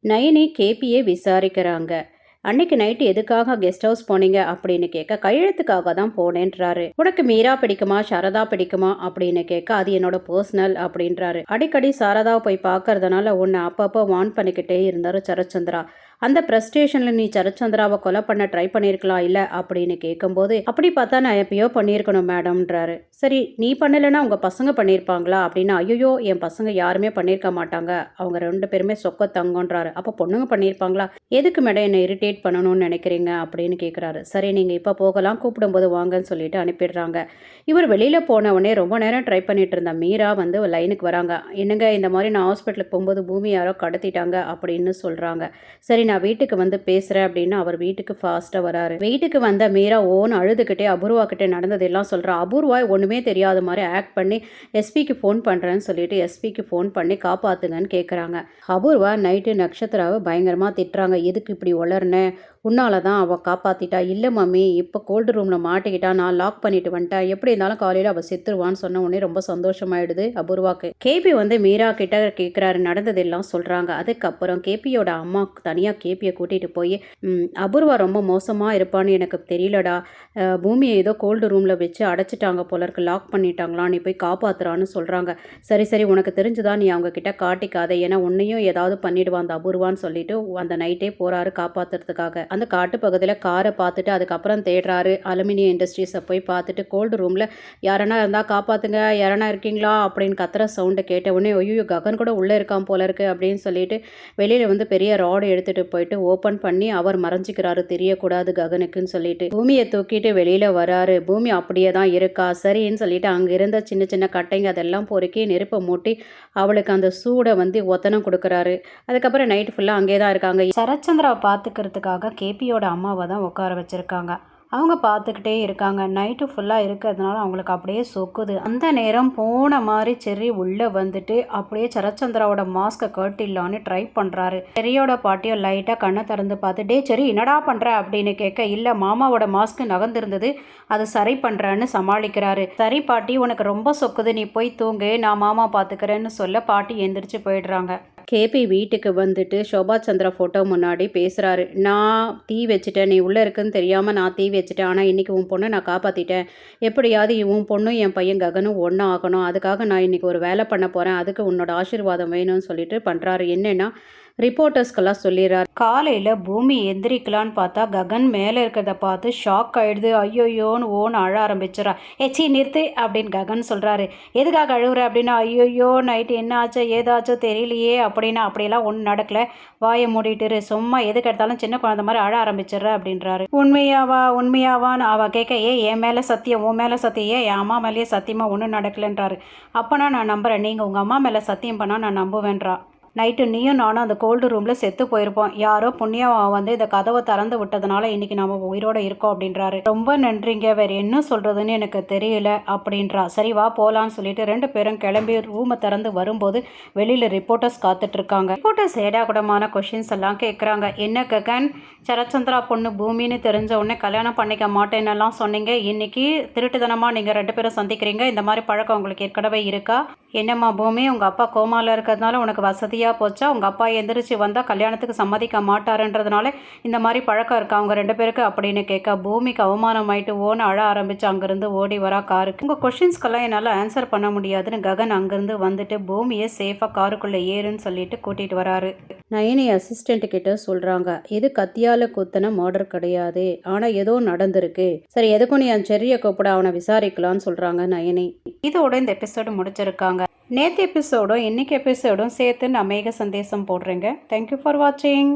நயனி கேபியை விசாரிக்கிறாங்க. அன்னைக்கு நைட்டு எதுக்காக கெஸ்ட் ஹவுஸ் போனீங்க அப்படின்னு கேட்க, கையெழுத்துக்காக தான் போனேன்றாரு. உனக்கு மீரா பிடிக்குமா சாரதா பிடிக்குமா அப்படின்னு கேட்க, அது என்னோட பர்சனல் அப்படின்றாரு. அடிக்கடி சாரதாவை போய் பார்க்கறதுனால உன்னை அப்பப்போ வார்ன் பண்ணிக்கிட்டே இருந்தாரு சரத்சந்திரா. அந்த பிரஸ்டேஷன்ல நீ சரத்சந்திராவை கொலை பண்ண ட்ரை பண்ணியிருக்கலாம் இல்லை அப்படின்னு கேட்கும்போது, அப்படி பார்த்தா நான் எப்பயோ பண்ணியிருக்கணும் மேடம்ன்றாரு. சரி நீ பண்ணலைன்னா உங்க பசங்க பண்ணியிருப்பாங்களா அப்படின்னா, ஐயோ என் பசங்க யாருமே பண்ணியிருக்க மாட்டாங்க, அவங்க 2 பேருமே சொக்க தங்கன்றாரு. அப்போ பொண்ணுங்க பண்ணியிருப்பாங்களா? எதுக்கு மேடம் என்னை இரிட்டேட் பண்ணணும்னு நினைக்கிறீங்க அப்படின்னு கேட்குறாரு. சரி நீங்கள் இப்போ போகலாம், கூப்பிடும்போது வாங்கன்னு சொல்லிட்டு அனுப்பிடுறாங்க. இவர் வெளியில் போன உடனே ரொம்ப நேரம் ட்ரை பண்ணிட்டு இருந்த மீரா வந்து லைனுக்கு வராங்க. என்னங்க இந்த மாதிரி நான் ஹாஸ்பிட்டலுக்கு போகும்போது பூமி யாரோ கடத்திட்டாங்க அப்படின்னு சொல்கிறாங்க. சரி நான் வீட்டுக்கு வந்து பேசுகிறேன் அப்படின்னு அவர் வீட்டுக்கு ஃபாஸ்ட்டாக வராரு. வீட்டுக்கு வந்த மீரா ஓன்னு அழுதுகிட்டே அபூர்வா கிட்டே நடந்ததெல்லாம் சொல்கிறா. அபூர்வா ஒன்றுமே தெரியாத மாதிரி ஆக்ட் பண்ணி எஸ்பிக்கு ஃபோன் பண்ணுறேன்னு சொல்லிட்டு எஸ்பிக்கு ஃபோன் பண்ணி காப்பாற்றுங்கன்னு கேட்குறாங்க. அபூர்வா நைட்டு நட்சத்திராவை பயங்கரமாக திட்டுறாங்க. எதுக்கு இப்படி உளர்னேன், உன்னால தான் அவள் காப்பாற்றிட்டா. இல்லை மம்மி இப்போ கோல்டு ரூமில் மாட்டிக்கிட்டா, நான் லாக் பண்ணிட்டு வந்துட்டேன், எப்படி இருந்தாலும் காலையில் அவள் செத்துருவான்னு சொன்ன உடனே ரொம்ப சந்தோஷமாயிடுது அபூர்வாக்கு. கேபி வந்து மீரா கிட்ட கேட்குறாரு, நடந்ததெல்லாம் சொல்கிறாங்க. அதுக்கப்புறம் கேபியோட அம்மா தனியாக கேபியை கூட்டிகிட்டு போய் அபூர்வா ரொம்ப மோசமாக இருப்பான்னு எனக்கு தெரியலடா, பூமியை ஏதோ கோல்டு ரூமில் வச்சு அடைச்சிட்டாங்க போல இருக்கு, லாக் பண்ணிட்டாங்களா, நீ போய் காப்பாற்றுறான்னு சொல்கிறாங்க. சரி சரி உனக்கு தெரிஞ்சுதான் நீ அவங்க கிட்ட காட்டிக்காத, ஏன்னா உன்னையும் ஏதாவது பண்ணிடுவான் அந்த அபூர்வான்னு சொல்லிட்டு அந்த நைட்டே போகிறாரு காப்பாற்றுறதுக்காக. அந்த காட்டு பகுதியில் காரை பார்த்துட்டு அதுக்கப்புறம் தேடுறாரு. அலுமினியம் இண்டஸ்ட்ரீஸை போய் பார்த்துட்டு கோல்டு ரூமில் யாரனா இருந்தால் காப்பாற்றுங்க, யாரனா இருக்கீங்களா அப்படின்னு கத்துற சவுண்டை கேட்ட உடனே ஐயோ ககன் கூட உள்ளே இருக்கான் போல இருக்கு அப்படின்னு சொல்லிட்டு வெளியில் வந்து பெரிய ராடு எடுத்துகிட்டு போயிட்டு ஓப்பன் பண்ணி அவர் மறைஞ்சிக்கிறாரு, தெரியக்கூடாது ககனுக்குன்னு சொல்லிட்டு. பூமியை தூக்கிட்டு வெளியில் வராரு. பூமி அப்படியே தான் இருக்கா. சரின்னு சொல்லிட்டு அங்கே இருந்த சின்ன சின்ன கட்டைங்க அதெல்லாம் பொறுக்கி நெருப்பை மூட்டி அவளுக்கு அந்த சூடை வந்து ஒத்தனம் கொடுக்குறாரு. அதுக்கப்புறம் நைட்டு ஃபுல்லாக அங்கே தான் இருக்காங்க. சரத்சந்திராவை பார்த்துக்கிறதுக்காக கேபியோட அம்மாவை தான் உட்கார வச்சுருக்காங்க. அவங்க பார்த்துக்கிட்டே இருக்காங்க. நைட்டு ஃபுல்லாக இருக்கிறதுனால அவங்களுக்கு அப்படியே சொக்குது. அந்த நேரம் போன மாதிரி செர்ரி உள்ளே வந்துட்டு அப்படியே சரத்சந்திராவோட மாஸ்கை கட்டிடலான்னு ட்ரை பண்ணுறாரு. செர்ரியோட பாட்டியும் லைட்டாக கண்ணை திறந்து பார்த்து, டே செர்ரி என்னடா பண்ணுற அப்படின்னு கேட்க, இல்லை மாமாவோட மாஸ்க்கு நகர்ந்துருந்தது, அது சரி பண்ணுறேன்னு சமாளிக்கிறாரு. சரி பாட்டி உனக்கு ரொம்ப சொக்குது, நீ போய் தூங்கு, நான் மாமா பார்த்துக்கிறேன்னு சொல்ல பாட்டி எந்திரிச்சு போயிடுறாங்க. கேபி வீட்டுக்கு வந்துட்டு சோபா சந்திரா ஃபோட்டோ முன்னாடி பேசுகிறாரு. நான் தீ வச்சுட்டேன், நீ உள்ளே இருக்குன்னு தெரியாமல் நான் தீ வச்சுட்டேன், ஆனால் இன்றைக்கி உன் பொண்ணை நான் காப்பாற்றிட்டேன், எப்படியாவது உன் பொண்ணும் என் பையன் ககனும் ஒன்றா ஆகணும், அதுக்காக நான் இன்றைக்கி ஒரு வேலை பண்ண போகிறேன், அதுக்கு உன்னோட ஆசீர்வாதம் வேணும்னு சொல்லிட்டு பண்ணுறாரு. என்னென்னா ரிப்போர்ட்டர்ஸ்க்கெல்லாம் சொல்லிடுறாரு. காலையில் பூமி எந்திரிக்கலான்னு பார்த்தா ககன் மேலே இருக்கிறத பார்த்து ஷாக் ஆகிடுது. ஐயோயோன்னு ஓன்னு அழ ஆரம்பிச்சிடறா. ஏச்சி நிறுத்து அப்படின்னு ககன் சொல்கிறாரு. எதுக்காக அழுகுற அப்படின்னா, ஐயோயோ நைட்டு என்ன ஆச்சோ ஏதாச்சோ தெரியலையே அப்படின்னா, அப்படியெல்லாம் ஒன்றும் நடக்கலை, வாயை மூடிட்டுரு, சும்மா எதுக்கு எடுத்தாலும் சின்ன குழந்தை மாதிரி அழ ஆரம்பிச்சிடுற அப்படின்றாரு. உண்மையாவான்னு அவள் கேட்க, என் மேலே சத்தியம், உன் மேலே சத்தியம், என் அம்மா மேலேயே சத்தியமாக ஒன்றும் நடக்கலைன்றாரு. அப்போனா நான் நம்புகிறேன், நீங்கள் உங்கள் அம்மா மேலே சத்தியம் பண்ணால் நான் நம்புவேன்றா. நைட்டு நீயும் நானும் அந்த கோல்டு ரூமில் செத்து போயிருப்போம், யாரோ புண்ணியம் வந்து இந்த கதவை திறந்து விட்டதுனால இன்றைக்கி நம்ம உயிரோடு இருக்கோம் அப்படின்றாரு. ரொம்ப நன்றிங்க, வேறு என்ன சொல்கிறதுன்னு எனக்கு தெரியல அப்படின்றா. சரி வா போகலான்னு சொல்லிட்டு 2 பேரும் கிளம்பி ரூமை திறந்து வரும்போது வெளியில் ரிப்போர்ட்டர்ஸ் காத்துட்ருக்காங்க. ரிப்போர்ட்டர்ஸ் ஏடாகுடமான கொஷின்ஸ் எல்லாம் கேட்குறாங்க. என்ன ககன், சரத்சந்திரா பொண்ணு பூமின்னு தெரிஞ்ச உடனே கல்யாணம் பண்ணிக்க மாட்டேன்னெல்லாம் சொன்னீங்க, இன்றைக்கி திருட்டுத்தனமாக நீங்கள் 2 பேரும் சந்திக்கிறீங்க, இந்த மாதிரி பழக்கம் உங்களுக்கு ஏற்கனவே இருக்கா? என்னம்மா பூமி, உங்கள் அப்பா கோமாவில் இருக்கிறதுனால உனக்கு வசதியாக போச்சா? உங்கள் அப்பா எந்திரிச்சு வந்தால் கல்யாணத்துக்கு சம்மதிக்க மாட்டாருன்றதுனால இந்த மாதிரி பழக்கம் இருக்கா அவங்க 2 பேருக்கு அப்படின்னு கேட்க, பூமிக்கு அவமானம் ஆயிட்டு ஓன்னு அழ ஆரம்பிச்சு அங்கேருந்து ஓடி வரா காருக்கு. உங்கள் கொஷின்ஸ்க்கெல்லாம் என்னால் ஆன்சர் பண்ண முடியாதுன்னு ககன் அங்கேருந்து வந்துட்டு பூமியை சேஃபாக காருக்குள்ளே ஏறுன்னு சொல்லிட்டு கூட்டிகிட்டு வராரு. நயனி அசிஸ்டண்ட் கிட்ட சொல்கிறாங்க, இது கத்தியால் குத்தின மர்டர் கிடையாது, ஆனால் ஏதோ நடந்திருக்கு, சரி எதுக்கும் நீ அந்த செர்ரியை கூப்பிட, அவனை விசாரிக்கலான்னு சொல்கிறாங்க நயனி. இதோட இந்த எபிசோடு முடிச்சிருக்காங்க. நேற்று எபிசோடும் இன்னைக்கு எபிசோடும் சேர்த்து நான் மேக சந்தேசம் போடுறேங்க. தேங்க்யூ ஃபார் வாட்சிங்.